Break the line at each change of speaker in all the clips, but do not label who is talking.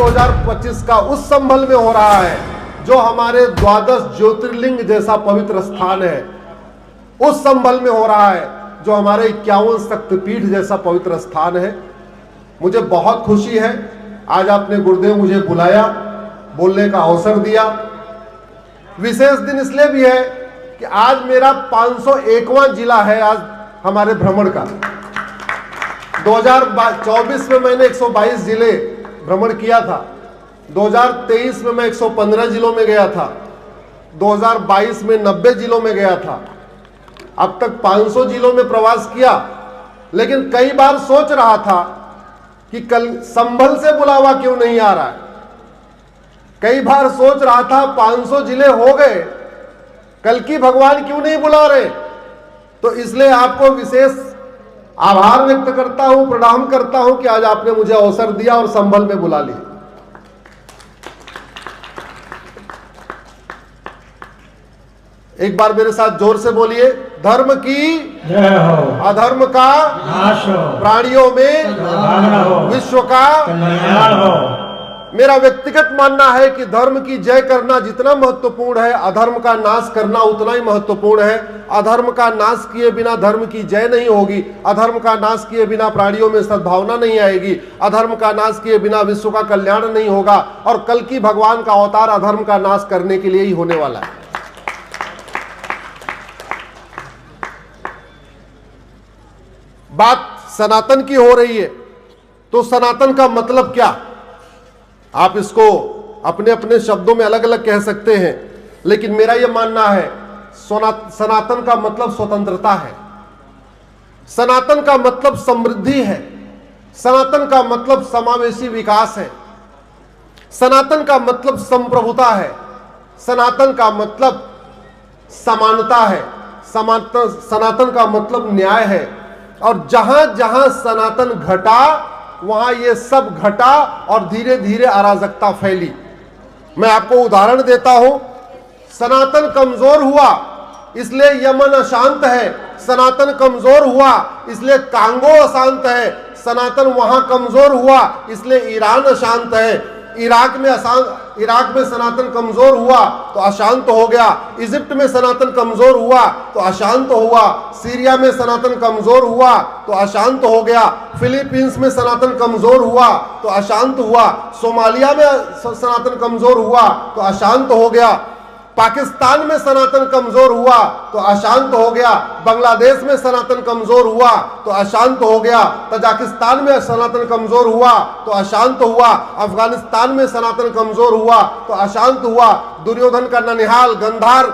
2025 का उस संभल में हो रहा है जो हमारे द्वादश ज्योतिर्लिंग जैसा पवित्र स्थान है, उस संभल में हो रहा है जो हमारे 51 शक्तिपीठ जैसा पवित्र स्थान है। मुझे बहुत खुशी है, आज आपने गुरुदेव मुझे बुलाया, बोलने का अवसर दिया। विशेष दिन इसलिए भी है कि आज मेरा 501वां जिला है आज हमारे भ्रमण का। 2024 में मैंने 122 जिले भ्रमण किया था, 2023 में मैं 115 जिलों में गया था, 2022 में 90 जिलों में गया था, अब तक 500 जिलों में प्रवास किया। लेकिन कई बार सोच रहा था कि कल संभल से बुलावा क्यों नहीं आ रहा है। कई बार सोच रहा था 500 जिले हो गए, कल की भगवान क्यों नहीं बुला रहे। तो इसलिए आपको विशेष आभार व्यक्त करता हूं, प्रणाम करता हूं कि आज आपने मुझे अवसर दिया और संभल में बुला लिया। एक बार मेरे साथ जोर से बोलिए, धर्म की
जय हो,
अधर्म का
नाश हो,
प्राणियों में
भागना हो,
विश्व का
कल्याण हो।
मेरा व्यक्तिगत मानना है कि धर्म की जय करना जितना महत्वपूर्ण है, अधर्म का नाश करना उतना ही महत्वपूर्ण है। अधर्म का नाश किए बिना धर्म की जय नहीं होगी, अधर्म का नाश किए बिना प्राणियों में सद्भावना नहीं आएगी, अधर्म का नाश किए बिना विश्व का कल्याण नहीं होगा। और कल की भगवान का अवतार अधर्म का नाश करने के लिए ही होने वाला है। बात सनातन की हो रही है, तो सनातन का मतलब क्या? आप इसको अपने अपने शब्दों में अलग अलग कह सकते हैं, लेकिन मेरा यह मानना है सनातन का मतलब स्वतंत्रता है, सनातन का मतलब समृद्धि है, सनातन का मतलब समावेशी विकास है, सनातन का मतलब संप्रभुता है, सनातन का मतलब समानता है, सनातन का मतलब न्याय है। और जहां जहां सनातन घटा वहां ये सब घटा और धीरे धीरे अराजकता फैली। मैं आपको उदाहरण देता हूं, सनातन कमजोर हुआ इसलिए यमन अशांत है, सनातन कमजोर हुआ इसलिए कांगो अशांत है, सनातन वहां कमजोर हुआ इसलिए ईरान अशांत है, इराक में सनातन कमजोर हुआ तो अशांत हो गया, इजिप्ट में सनातन कमजोर हुआ तो अशांत हुआ, सीरिया में सनातन कमजोर हुआ तो अशांत हो गया, फिलीपींस में सनातन कमजोर हुआ तो अशांत हुआ, सोमालिया में सनातन कमजोर हुआ तो अशांत हो गया, पाकिस्तान में सनातन कमजोर हुआ तो अशांत हो गया, बांग्लादेश में सनातन कमजोर हुआ तो अशांत हो गया, तजाकिस्तान में सनातन कमजोर हुआ तो अशांत हुआ, अफगानिस्तान में सनातन कमजोर हुआ तो अशांत हुआ। दुर्योधन का ननिहाल गंधार,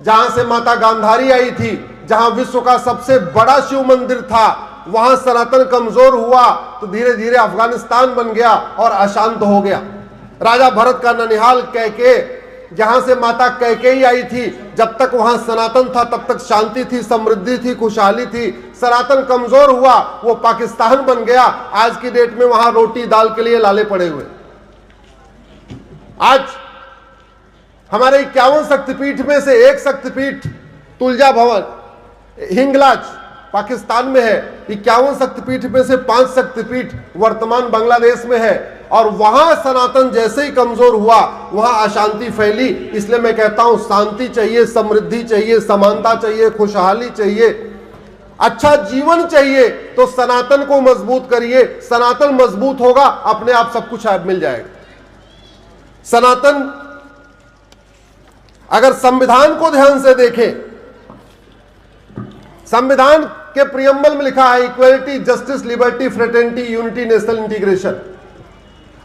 जहां से माता गांधारी आई थी, जहां विश्व का सबसे बड़ा शिव मंदिर था, वहां सनातन कमजोर हुआ तो धीरे धीरे अफगानिस्तान बन गया और अशांत हो गया। राजा भरत का ननिहाल कैके, जहां से माता कैकेयी आई थी, जब तक वहां सनातन था तब तक शांति थी, समृद्धि थी, खुशहाली थी। सनातन कमजोर हुआ, वो पाकिस्तान बन गया। आज की डेट में वहां रोटी दाल के लिए लाले पड़े हुए। आज हमारे 51 शक्तिपीठ में से एक शक्तिपीठ तुलजा भवन हिंगलाज पाकिस्तान में है। 51 शक्तिपीठ में से 5 शक्तिपीठ वर्तमान बांग्लादेश में है। और वहां सनातन जैसे ही कमजोर हुआ वहां अशांति फैली। इसलिए मैं कहता हूं शांति चाहिए, समृद्धि चाहिए, समानता चाहिए, खुशहाली चाहिए, अच्छा जीवन चाहिए तो सनातन को मजबूत करिए। सनातन मजबूत होगा, अपने आप सब कुछ मिल जाएगा। सनातन, अगर संविधान को ध्यान से देखें, संविधान के प्रियम्बल में लिखा है equality, justice, liberty, fraternity, unity, national integration.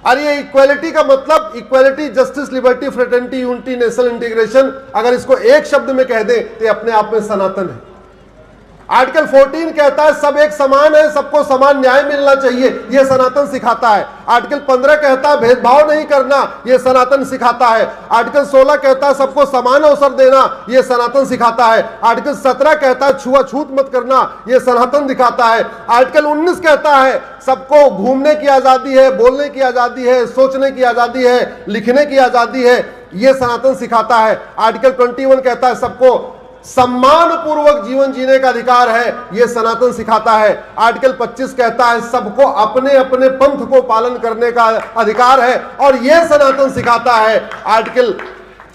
और ये इक्वलिटी का मतलब, equality, justice, liberty, fraternity, unity, national integration, अगर इसको एक शब्द में कह दें तो अपने आप में सनातन है। आर्टिकल 14 कहता है सब एक समान है, सबको समान न्याय मिलना चाहिए, यह सनातन सिखाता है। आर्टिकल 15 कहता है भेदभाव नहीं करना, यह सनातन सिखाता है। आर्टिकल 16 कहता है सबको समान अवसर देना, यह सनातन सिखाता है। आर्टिकल 17 कहता है छुआछूत मत करना, यह सनातन दिखाता है। आर्टिकल 19 कहता है सबको घूमने की आजादी है, बोलने की आजादी है, सोचने की आजादी है, लिखने की आजादी है, यह सनातन सिखाता है। आर्टिकल 21 कहता है सबको सम्मान पूर्वक जीवन जीने का अधिकार है, यह सनातन सिखाता है। आर्टिकल 25 कहता है सबको अपने अपने पंथ को पालन करने का अधिकार है, और यह सनातन सिखाता है। आर्टिकल,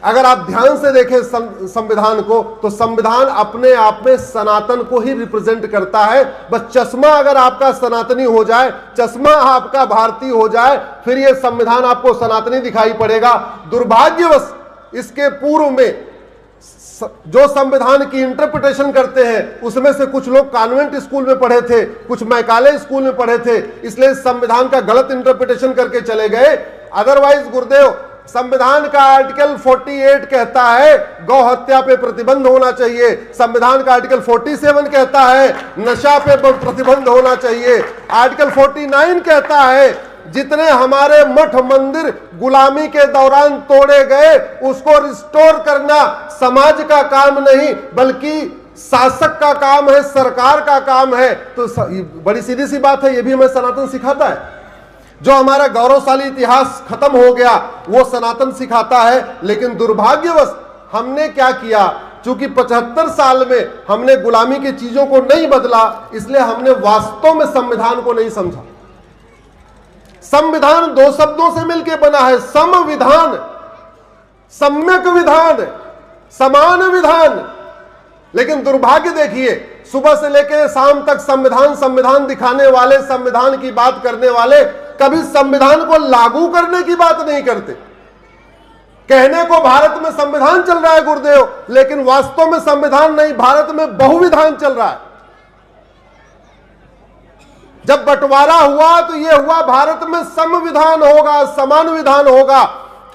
अगर आप ध्यान से देखें संविधान को, तो संविधान अपने आप में सनातन को ही रिप्रेजेंट करता है। बस चश्मा अगर आपका सनातनी हो जाए, चश्मा आपका भारतीय हो जाए, फिर यह संविधान आपको सनातनी दिखाई पड़ेगा। दुर्भाग्यवश इसके पूर्व में जो संविधान की इंटरप्रिटेशन करते हैं, उसमें से कुछ लोग कॉन्वेंट स्कूल में पढ़े थे, कुछ मैकाले स्कूल में पढ़े थे, इसलिए संविधान का गलत इंटरप्रिटेशन करके चले गए। अदरवाइज गुरुदेव, संविधान का आर्टिकल 48 कहता है गौ हत्या पे प्रतिबंध होना चाहिए। संविधान का आर्टिकल 47 कहता है नशा पे प्रतिबंध होना चाहिए। आर्टिकल 49 कहता है जितने हमारे मठ मंदिर गुलामी के दौरान तोड़े गए, उसको रिस्टोर करना समाज का काम नहीं, बल्कि शासक का काम है, सरकार का काम है। तो बड़ी सीधी सी बात है, यह भी हमें सनातन सिखाता है। जो हमारा गौरवशाली इतिहास खत्म हो गया, वो सनातन सिखाता है। लेकिन दुर्भाग्यवश हमने क्या किया, चूंकि 75 साल में हमने गुलामी की चीजों को नहीं बदला, इसलिए हमने वास्तव में संविधान को नहीं समझा। संविधान दो शब्दों से मिलकर बना है, संविधान, सम्यक विधान, समान विधान। लेकिन दुर्भाग्य देखिए, सुबह से लेकर शाम तक संविधान संविधान दिखाने वाले, संविधान की बात करने वाले, कभी संविधान को लागू करने की बात नहीं करते। कहने को भारत में संविधान चल रहा है गुरुदेव, लेकिन वास्तव में संविधान नहीं, भारत में बहुविधान चल रहा है। जब बंटवारा हुआ तो यह हुआ भारत में संविधान होगा, समान विधान होगा।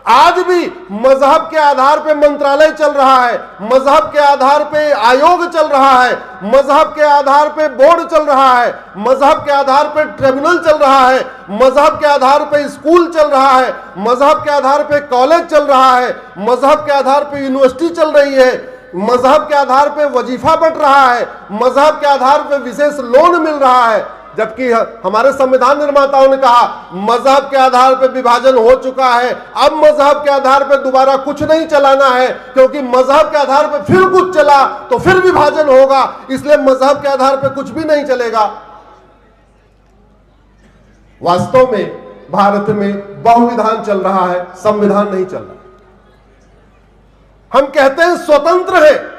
आज भी मजहब के आधार पे मंत्रालय चल रहा है, मजहब के आधार पे आयोग चल रहा है, मजहब के आधार पे बोर्ड चल रहा है, मजहब के आधार पे ट्रिब्यूनल चल रहा है, मजहब के आधार पे स्कूल चल रहा है, मजहब के आधार पे कॉलेज चल रहा है, मजहब के आधार पे यूनिवर्सिटी चल रही है, मजहब के आधार पे वजीफा बंट रहा है, मजहब के आधार पे विशेष लोन मिल रहा है। जबकि हमारे संविधान निर्माताओं ने कहा मजहब के आधार पर विभाजन हो चुका है, अब मजहब के आधार पर दोबारा कुछ नहीं चलाना है, क्योंकि मजहब के आधार पर फिर कुछ चला तो फिर विभाजन होगा, इसलिए मजहब के आधार पर कुछ भी नहीं चलेगा। वास्तव में भारत में बहुविधान चल रहा है, संविधान नहीं चल रहा। हम कहते हैं स्वतंत्र है,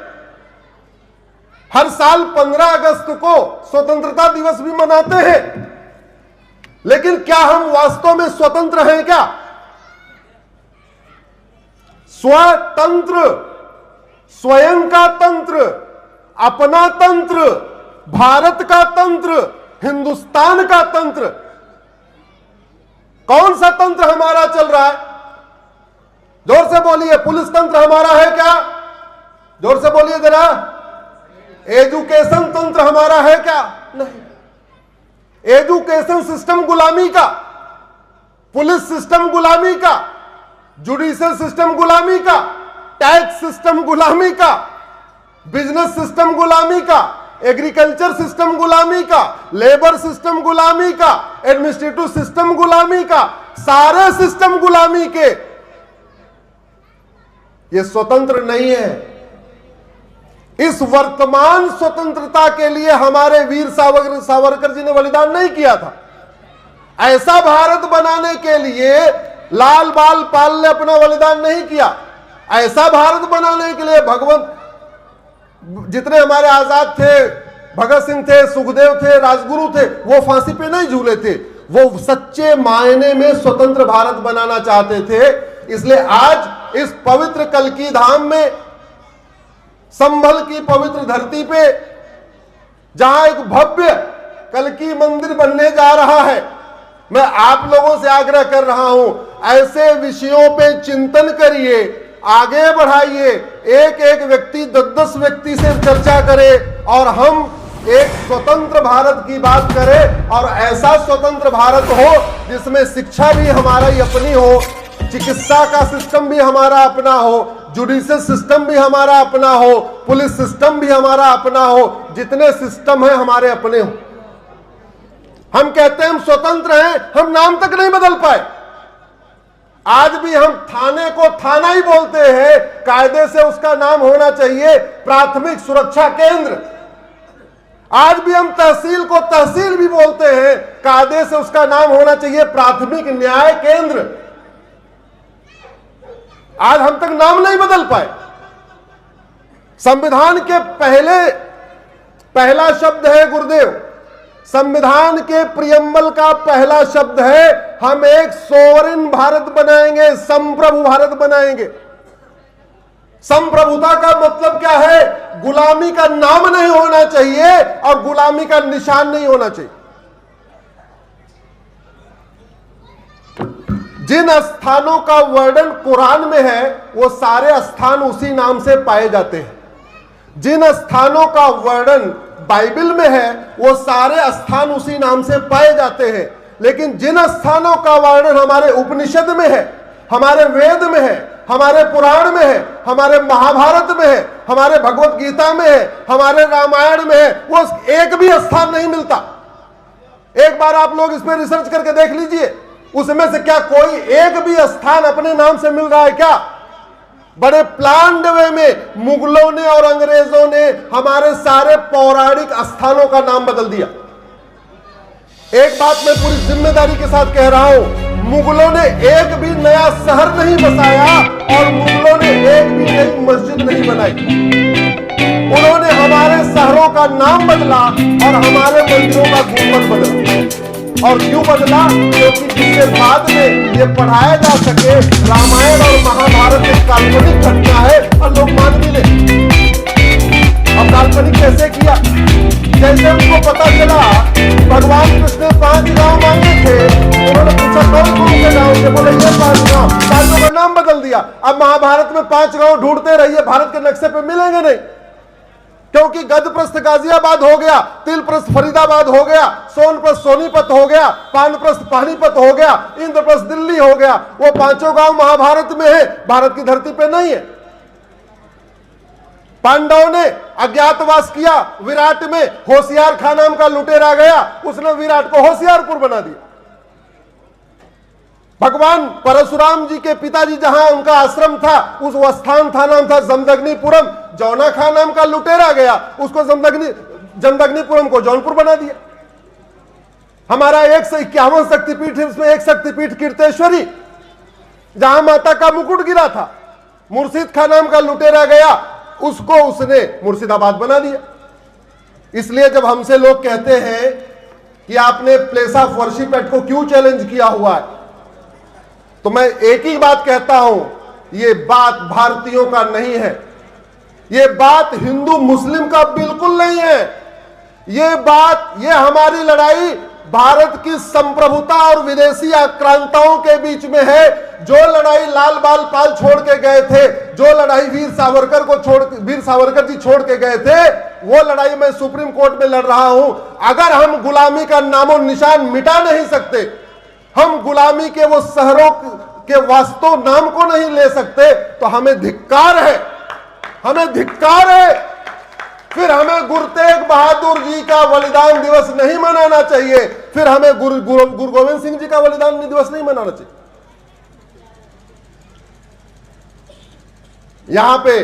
हर साल 15 अगस्त को स्वतंत्रता दिवस भी मनाते हैं, लेकिन क्या हम वास्तव में स्वतंत्र हैं क्या? स्वतंत्र, स्वयं का तंत्र, अपना तंत्र, भारत का तंत्र, हिंदुस्तान का तंत्र। कौन सा तंत्र हमारा चल रहा है? जोर से बोलिए, पुलिस तंत्र हमारा है क्या? जोर से बोलिए जरा। एजुकेशन तंत्र हमारा है क्या? नहीं। एजुकेशन सिस्टम गुलामी का, पुलिस सिस्टम गुलामी का, जुडिशियल सिस्टम गुलामी का, टैक्स सिस्टम गुलामी का, बिजनेस सिस्टम गुलामी का, एग्रीकल्चर सिस्टम गुलामी का, लेबर सिस्टम गुलामी का, एडमिनिस्ट्रेटिव सिस्टम गुलामी का, सारे सिस्टम गुलामी के। ये स्वतंत्र नहीं है। इस वर्तमान स्वतंत्रता के लिए हमारे वीर सावरकर जी ने बलिदान नहीं किया था। ऐसा भारत बनाने के लिए लाल बाल पाल ने अपना बलिदान नहीं किया। ऐसा भारत बनाने के लिए भगवंत, जितने हमारे आजाद थे, भगत सिंह थे, सुखदेव थे, राजगुरु थे, वो फांसी पे नहीं झूले थे। वो सच्चे मायने में स्वतंत्र भारत बनाना चाहते थे। इसलिए आज इस पवित्र कल्की धाम में, संभल की पवित्र धरती पे, जहां एक भव्य कल्की मंदिर बनने जा रहा है, मैं आप लोगों से आग्रह कर रहा हूं, ऐसे विषयों पे चिंतन करिए, आगे बढ़ाइए, एक एक व्यक्ति 10-10 व्यक्ति से चर्चा करे और हम एक स्वतंत्र भारत की बात करें। और ऐसा स्वतंत्र भारत हो जिसमें शिक्षा भी हमारी अपनी हो, चिकित्सा का सिस्टम भी हमारा अपना हो, जुडिशियल सिस्टम भी हमारा अपना हो, पुलिस सिस्टम भी हमारा अपना हो, जितने सिस्टम है हमारे अपने हो। हम कहते हैं हम स्वतंत्र हैं, हम नाम तक नहीं बदल पाए। आज भी हम थाने को थाना ही बोलते हैं, कायदे से उसका नाम होना चाहिए प्राथमिक सुरक्षा केंद्र। आज भी हम तहसील को तहसील भी बोलते हैं, कायदे से उसका नाम होना चाहिए प्राथमिक न्याय केंद्र। आज हम तक नाम नहीं बदल पाए। संविधान के पहला शब्द है गुरुदेव, संविधान के प्रियम्बल का पहला शब्द है हम एक सोवरेन भारत बनाएंगे, संप्रभु भारत बनाएंगे। संप्रभुता का मतलब क्या है? गुलामी का नाम नहीं होना चाहिए और गुलामी का निशान नहीं होना चाहिए। जिन स्थानों का वर्णन कुरान में है वो सारे स्थान उसी नाम से पाए जाते हैं। जिन स्थानों का वर्णन बाइबल में है वो सारे स्थान उसी नाम से पाए जाते हैं। लेकिन जिन स्थानों का वर्णन हमारे उपनिषद में है, हमारे वेद में है, हमारे पुराण में है, हमारे महाभारत में है, हमारे भगवत गीता में है, हमारे रामायण में है, वो एक भी स्थान नहीं मिलता। एक बार आप लोग इस पर रिसर्च करके देख लीजिए, उसमें से क्या कोई एक भी स्थान अपने नाम से मिल रहा है क्या? बड़े प्लान्ड वे में मुगलों ने और अंग्रेजों ने हमारे सारे पौराणिक स्थानों का नाम बदल दिया। एक बात मैं पूरी जिम्मेदारी के साथ कह रहा हूं, मुगलों ने एक भी नया शहर नहीं बसाया और मुगलों ने एक भी नई मस्जिद नहीं बनाई। उन्होंने हमारे शहरों का नाम बदला और हमारे मंदिरों का गुंबद बदला। और क्यों बदला? क्योंकि जिसके बाद में ये पढ़ाया जा सके रामायण और महाभारत एक काल्पनिक घटना है और लोग मान भी ले। अब काल्पनिक कैसे किया? जैसे उनको पता चला भगवान कृष्ण ने 5 गांव मांगे थे, उन्होंने पूछा कौन के गांव से, बोले ये 5 गांव, 5 का नाम बदल दिया। अब महाभारत में 5 गांव ढूंढते रहिए, भारत के नक्शे पे मिलेंगे नहीं, क्योंकि गजप्रस्थ गाजियाबाद हो गया, तिलप्रस्थ फरीदाबाद हो गया, सोनप्रस्थ सोनीपत हो गया, पानप्रस्थ पानीपत हो गया, इंद्रप्रस्थ दिल्ली हो गया। वो 5 गांव महाभारत में है, भारत की धरती पे नहीं है। पांडवों ने अज्ञातवास किया विराट में, होशियार खान नाम का लुटेरा गया, उसने विराट को होशियारपुर बना दिया। भगवान परशुराम जी के पिताजी जहां उनका आश्रम था, उस स्थान था नाम था जमदग्निपुरम। जौना खान नाम का लुटेरा गया, उसको जमदग्निपुरम को जौनपुर बना दिया। हमारा 151 शक्तिपीठ है, उसमें एक शक्तिपीठ कीर्तेश्वरी, जहां माता का मुकुट गिरा था, मुर्शिद खान नाम का लुटेरा गया, उसको उसने मुर्शिदाबाद बना दिया। इसलिए जब हमसे लोग कहते हैं कि आपने प्लेस ऑफ वर्शिप एक्ट को क्यों चैलेंज किया हुआ है, तो मैं एक ही बात कहता हूं, यह बात भारतीयों का नहीं है, यह बात हिंदू मुस्लिम का बिल्कुल नहीं है। यह हमारी लड़ाई भारत की संप्रभुता और विदेशी आक्रांताओं के बीच में है। जो लड़ाई लाल बाल पाल छोड़ के गए थे, जो लड़ाई वीर सावरकर जी छोड़ के गए थे, वो लड़ाई मैं सुप्रीम कोर्ट में लड़ रहा हूं। अगर हम गुलामी का नामो निशान मिटा नहीं सकते, हम गुलामी के वो शहरों के वास्तव नाम को नहीं ले सकते, तो हमें धिक्कार है, हमें धिक्कार है। फिर हमें गुरु तेग बहादुर जी का बलिदान दिवस नहीं मनाना चाहिए, फिर हमें गुरु गोविंद सिंह जी का बलिदान दिवस नहीं मनाना चाहिए। यहां पे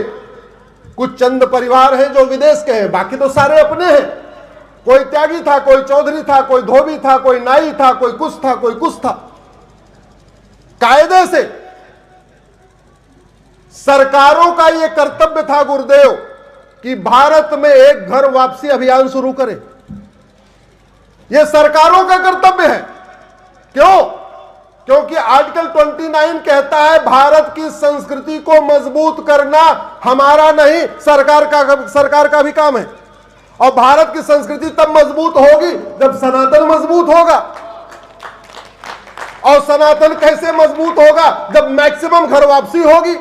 कुछ चंद परिवार हैं जो विदेश के हैं, बाकी तो सारे अपने हैं। कोई त्यागी था, कोई चौधरी था, कोई धोबी था, कोई नाई था, कोई कुछ था, कोई कुछ था। कायदे से सरकारों का यह कर्तव्य था गुरुदेव कि भारत में एक घर वापसी अभियान शुरू करें। यह सरकारों का कर्तव्य है। क्यों? क्योंकि आर्टिकल 29 कहता है भारत की संस्कृति को मजबूत करना हमारा नहीं, सरकार का भी काम है। और भारत की संस्कृति तब मजबूत होगी जब सनातन मजबूत होगा। और सनातन कैसे मजबूत होगा? जब मैक्सिमम घर वापसी होगी।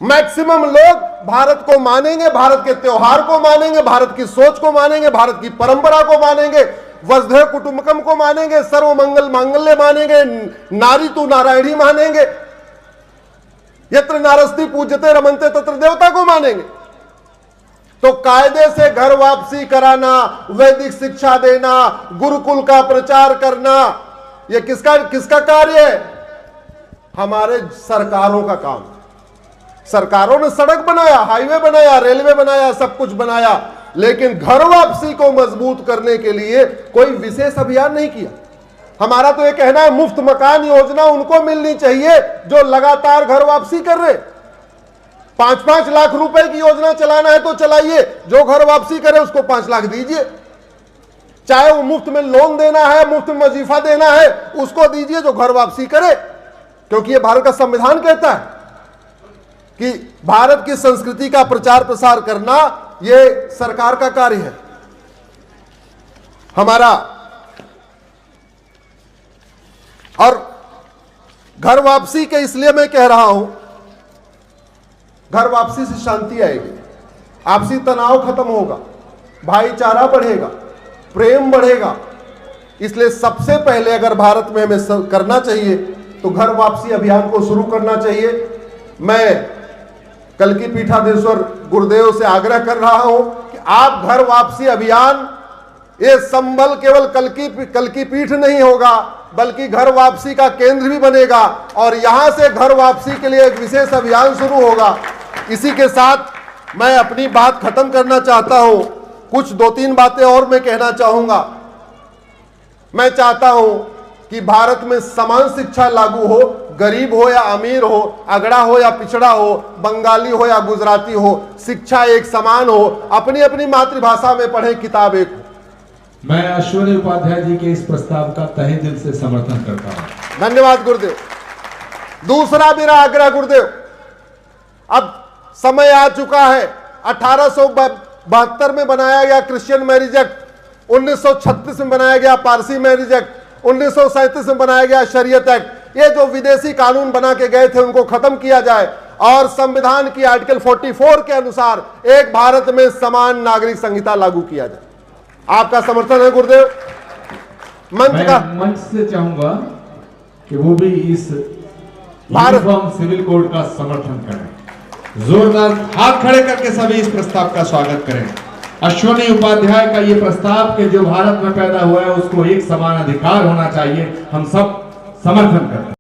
मैक्सिमम लोग भारत को मानेंगे, भारत के त्योहार को मानेंगे, भारत की सोच को मानेंगे, भारत की परंपरा को मानेंगे, वसुधैव कुटुंबकम को मानेंगे, सर्वमंगल मांगल्य मानेंगे, नारी तू नारायणी मानेंगे, यत्र नारस्ति पूज्यते रमन्ते तत्र देवता को मानेंगे। तो कायदे से घर वापसी कराना, वैदिक शिक्षा देना, गुरुकुल का प्रचार करना, यह किसका कार्य है? हमारे सरकारों का काम है। सरकारों ने सड़क बनाया, हाईवे बनाया, रेलवे बनाया, सब कुछ बनाया, लेकिन घर वापसी को मजबूत करने के लिए कोई विशेष अभियान नहीं किया। हमारा तो ये कहना है मुफ्त मकान योजना उनको मिलनी चाहिए जो लगातार घर वापसी कर रहे। 5-5 लाख रुपए की योजना चलाना है तो चलाइए, जो घर वापसी करे उसको 5 लाख दीजिए। चाहे वो मुफ्त में लोन देना है, मुफ्त में वजीफा देना है, उसको दीजिए जो घर वापसी करे, क्योंकि ये भारत का संविधान कहता है कि भारत की संस्कृति का प्रचार प्रसार करना ये सरकार का कार्य है। हमारा और घर वापसी के इसलिए मैं कह रहा हूं, घर वापसी से शांति आएगी, आपसी तनाव खत्म होगा, भाईचारा बढ़ेगा, प्रेम बढ़ेगा। इसलिए सबसे पहले अगर भारत में हमें करना चाहिए तो घर वापसी अभियान को शुरू करना चाहिए। मैं कल्की पीठाधीश्वर गुरुदेव से आग्रह कर रहा हूं कि आप घर वापसी अभियान, ये संबल केवल कल्की पीठ नहीं होगा, बल्कि घर वापसी का केंद्र भी बनेगा और यहां से घर वापसी के लिए एक विशेष अभियान शुरू होगा। इसी के साथ मैं अपनी बात खत्म करना चाहता हूं। कुछ 2-3 बातें और मैं कहना चाहूंगा। मैं चाहता हूं कि भारत में समान शिक्षा लागू हो, गरीब हो या अमीर हो, अगड़ा हो या पिछड़ा हो, बंगाली हो या गुजराती हो, शिक्षा एक समान हो, अपनी अपनी मातृभाषा में पढ़े, किताब एक हो।
मैं अश्विनी उपाध्याय जी के इस प्रस्ताव का तहे दिल से समर्थन करता हूं।
धन्यवाद गुरुदेव। दूसरा मेरा आग्रह गुरुदेव, अब समय आ चुका है। 1872 में बनाया गया क्रिश्चियन मैरिज एक्ट, 1936 में बनाया गया पारसी मैरिज एक्ट, 1937 में बनाया गया शरीयत एक्ट। ये जो विदेशी कानून बना के गए थे उनको खत्म किया जाए और संविधान की आर्टिकल 44 के अनुसार एक भारत में समान नागरिक संहिता लागू किया जाए। आपका समर्थन है गुरुदेव?
मंच से चाहूंगा कि वो भी इस यूनिफॉर्म सिविल कोड का समर्थन करें। जोरदार हाथ खड़े करके सभी इस प्रस्ताव का स्वागत करें। अश्विनी उपाध्याय का ये प्रस्ताव कि जो भारत में पैदा हुआ है उसको एक समान अधिकार होना चाहिए, हम सब समर्थन करते हैं।